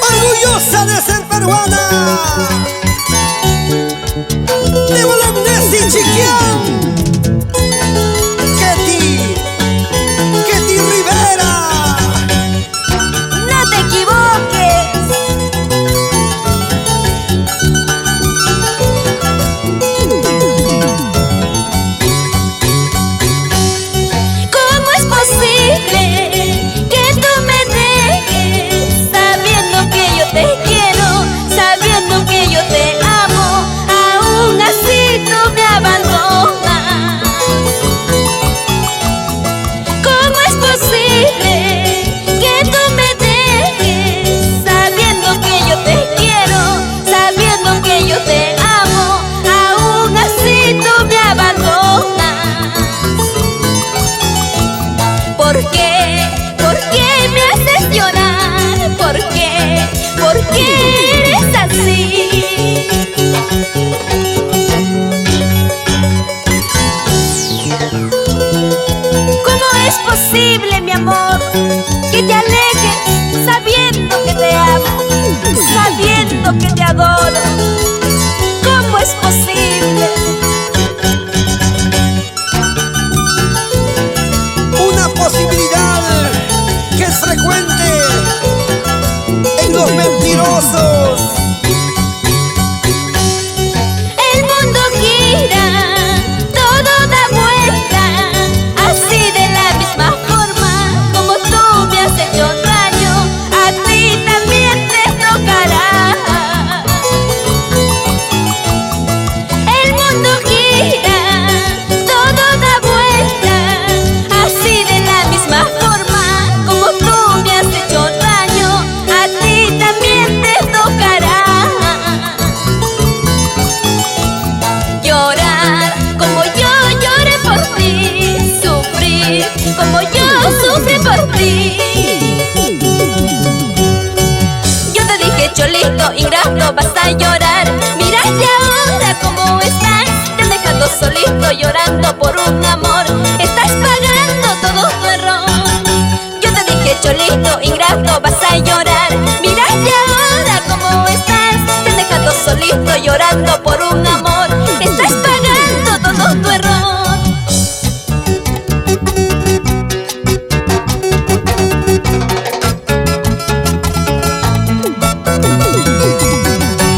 Orgullosa de ser peruana, de Bolognesi y Chiquián, Ketty Rivera. No te equivoques. ¿Cómo es posible que tú me dejes sabiendo que yo te quiero, sabiendo que yo te amo? Aún así tú me abandonas. ¿Cómo es posible que tú me dejes sabiendo que yo te quiero, sabiendo que yo te amo? Aún así tú me abandonas. ¿Por qué? ¿Por qué me haces llorar? ¿Por qué? ¿Por qué eres así? ¿Cómo es posible, mi amor, que te alejes sabiendo que te amo, sabiendo que te adoro? ¿Cómo es posible? Una posibilidad que es frecuente en los mentirosos. El mundo gira, todo da vuelta, así de la misma forma como tú me has hecho daño, a ti también te tocará. El mundo gira, todo da vuelta, así de la misma forma como tú me has hecho daño, a ti también te tocará. Llorar como yo lloré por ti, sufrir como yo sufrí por ti. Yo te dije, cholito, ingrato, vas a llorar. Mírate ahora cómo estás, te han dejado solito llorando por un amor. Estás pagando todo tu error. Yo te dije, cholito, ingrato, vas a llorar. Mírate ahora cómo estás, te han dejado solito llorando por un amor. Estás pagando todo tu error.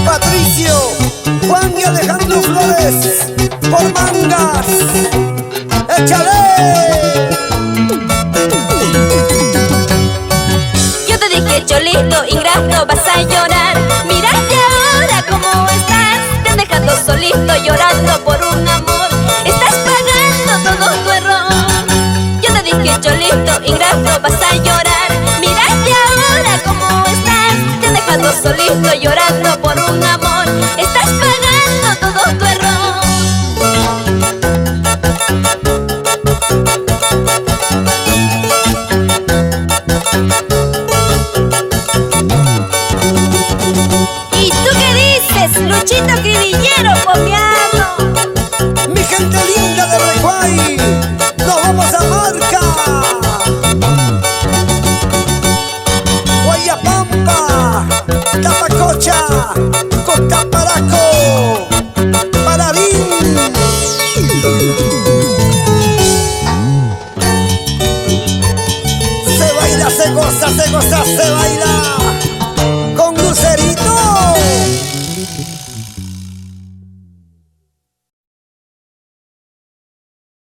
Patricio, Juan y Alejandro Flores, por mangas. ¡Échale! Yo te dije, cholito, ingrato, vas a llorar. Mírate ahora cómo estás, te han dejado solito llorando por un amor. Estás pagando todo tu error. Yo te dije, cholito, ingrato, vas a llorar. Mírate ahora cómo estás, te han dejado solito llorando por un amor. Estás pagando todo tu error. ¿Y tú qué dices, Luchito Cribillero, pomiano? Mi gente linda de Recuay, nos vamos a Marca, Guayapampa, Tapacocha, Costa Paraco, Pararín. Se baila, se goza, se baila.